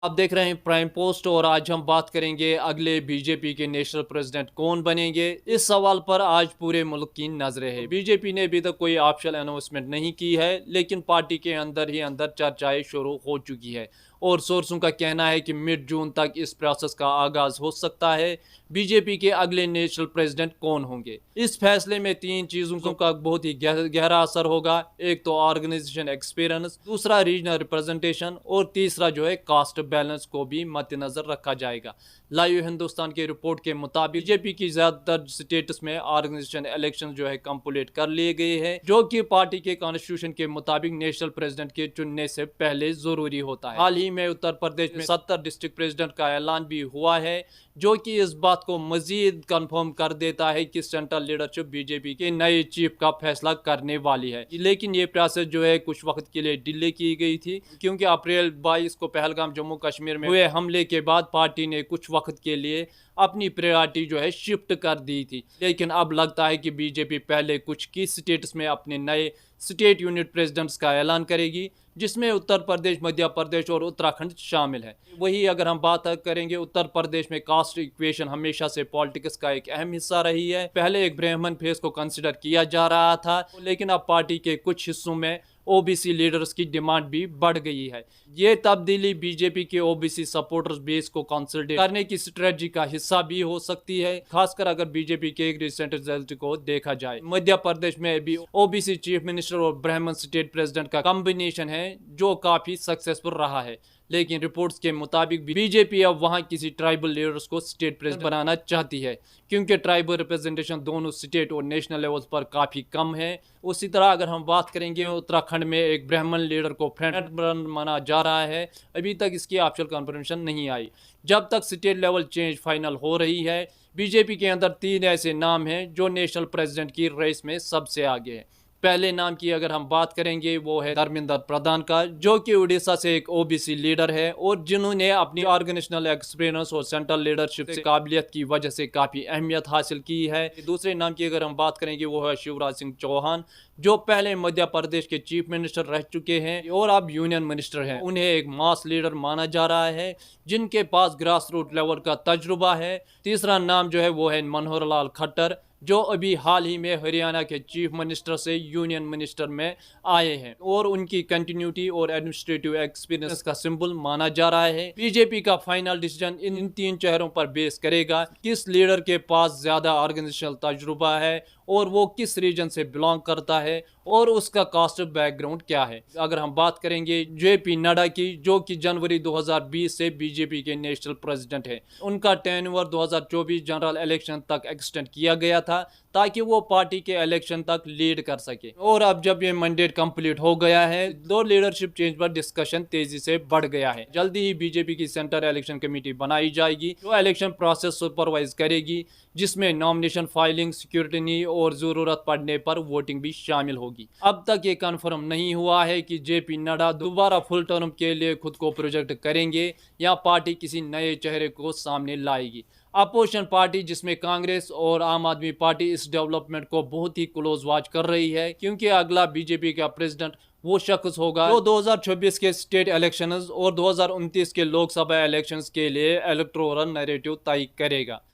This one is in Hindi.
आप देख रहे हैं प्राइम पोस्ट और आज हम बात करेंगे अगले बीजेपी के नेशनल प्रेसिडेंट कौन बनेंगे। इस सवाल पर आज पूरे मुल्क की नजरें हैं। बीजेपी ने अभी तक कोई ऑफिशियल अनाउंसमेंट नहीं की है, लेकिन पार्टी के अंदर ही अंदर चर्चाएं शुरू हो चुकी है और सोर्सों का कहना है कि मिड जून तक इस प्रोसेस का आगाज हो सकता है। बीजेपी के अगले नेशनल प्रेसिडेंट कौन होंगे, इस फैसले में तीन चीजों का बहुत ही गहरा असर होगा। एक तो ऑर्गेनाइजेशन एक्सपीरियंस, दूसरा रीजनल रिप्रेजेंटेशन और तीसरा जो है कास्ट बैलेंस को भी मद्देनजर रखा जाएगा। लाइव हिंदुस्तान की रिपोर्ट के मुताबिक बीजेपी की ज्यादातर स्टेट्स में ऑर्गेनाइजेशन इलेक्शन जो है कंप्लीट कर लिए गए हैं, जो कि पार्टी के कॉन्स्टिट्यूशन के मुताबिक नेशनल प्रेसिडेंट के चुनने से पहले जरूरी होता है। हाल ही में उत्तर प्रदेश में 70 डिस्ट्रिक्ट प्रेसिडेंट का ऐलान भी हुआ है, जो कि इस बात को मजीद कंफर्म कर देता है कि सेंट्रल लीडरशिप बीजेपी के नए चीफ का फैसला करने वाली है। लेकिन ये प्रोसेस जो है कुछ वक्त के लिए डिले की गई थी, क्योंकि अप्रैल 22 को पहलगाम जम्मू कश्मीर में हुए हमले के बाद पार्टी ने कुछ वक्त के लिए अपनी प्रायोरिटी जो है शिफ्ट कर दी थी। लेकिन अब लगता है कि बीजेपी पहले कुछ की स्टेट्स में अपने नए स्टेट यूनिट प्रेसिडेंट्स का ऐलान करेगी, जिसमें उत्तर प्रदेश, मध्य प्रदेश और उत्तराखंड शामिल है। वही अगर हम बात करेंगे, उत्तर प्रदेश में कास्ट इक्वेशन हमेशा से पॉलिटिक्स का एक अहम हिस्सा रही है। पहले एक ब्राह्मण फेस को कंसिडर किया जा रहा था, लेकिन अब पार्टी के कुछ हिस्सों में ओबीसी लीडर्स की डिमांड भी बढ़ गई है। ये तब्दीली बीजेपी के ओबीसी सपोर्टर्स बेस को कंसोलिडेट करने की स्ट्रेटजी का हिस्सा भी हो सकती है, खासकर अगर बीजेपी के एक रिसेंट रिजल्ट को देखा जाए। मध्य प्रदेश में भी ओबीसी चीफ मिनिस्टर और ब्राह्मण स्टेट प्रेसिडेंट का कॉम्बिनेशन है, जो काफी सक्सेसफुल रहा है। लेकिन रिपोर्ट्स के मुताबिक बीजेपी अब वहां किसी ट्राइबल लीडर्स को स्टेट प्रेसिडेंट बनाना चाहती है, क्योंकि ट्राइबल रिप्रेजेंटेशन दोनों स्टेट और नेशनल लेवल पर काफी कम है। उसी तरह अगर हम बात करेंगे, उत्तराखंड में एक ब्राह्मण लीडर को फ्रंट रनर माना जा रहा है। अभी तक इसकी ऑफिशियल कंफर्मेशन नहीं आई। जब तक स्टेट लेवल चेंज फाइनल हो रही है, बीजेपी के अंदर तीन ऐसे नाम हैं जो नेशनल प्रेसिडेंट की रेस में सबसे आगे है। पहले नाम की अगर हम बात करेंगे, वो है धर्मेंद्र प्रधान का, जो कि उड़ीसा से एक ओबीसी लीडर है और जिन्होंने अपनी ऑर्गेनाइजेशनल एक्सपीरियंस और सेंट्रल लीडरशिप से काबिलियत की वजह से काफी अहमियत हासिल की है। दूसरे नाम की अगर हम बात करेंगे, वो है शिवराज सिंह चौहान, जो पहले मध्य प्रदेश के चीफ मिनिस्टर रह चुके हैं और अब यूनियन मिनिस्टर हैं। उन्हें एक मास लीडर माना जा रहा है, जिनके पास ग्रास रूट लेवल का तजुर्बा है। तीसरा नाम जो है वो है मनोहर लाल खट्टर, जो अभी हाल ही में हरियाणा के चीफ मिनिस्टर से यूनियन मिनिस्टर में आए हैं और उनकी कंटिन्यूटी और एडमिनिस्ट्रेटिव एक्सपीरियंस का सिंबल माना जा रहा है। बीजेपी का फाइनल डिसीजन इन तीन चेहरों पर बेस करेगा, किस लीडर के पास ज्यादा ऑर्गेनाइजेशनल तजुर्बा है और वो किस रीजन से बिलोंग करता है और उसका कास्ट बैकग्राउंड क्या है। अगर हम बात करेंगे जेपी नड्डा की, जो कि जनवरी 2020 से बीजेपी के नेशनल प्रेसिडेंट है, उनका टेन्योर 2024 जनरल इलेक्शन तक एक्सटेंड किया गया था, ताकि वो पार्टी के इलेक्शन तक लीड कर सके। और अब जब ये मैंडेट कंप्लीट हो गया है, दो लीडरशिप चेंज पर डिस्कशन तेजी से बढ़ गया है। जल्दी ही बीजेपी की सेंट्रल इलेक्शन कमेटी बनाई जाएगी, जो इलेक्शन प्रोसेस सुपरवाइज करेगी, जिसमें नॉमिनेशन फाइलिंग, सिक्योरिटी और जरूरत पड़ने पर वोटिंग भी शामिल होगी। अब तक ये कंफर्म नहीं हुआ है कि जेपी नड्डा दोबारा फुल टर्म के लिए खुद को प्रोजेक्ट करेंगे या पार्टी किसी नए चेहरे को सामने लाएगी। अपोजिशन पार्टी जिसमें कांग्रेस और आम आदमी पार्टी इस डेवलपमेंट को बहुत ही क्लोज वॉच कर रही है, क्योंकि अगला बीजेपी का प्रेसिडेंट वो शख्स होगा जो 2026 के स्टेट इलेक्शंस और 2029 के लोकसभा इलेक्शंस के लिए इलेक्टोरल नैरेटिव तय करेगा।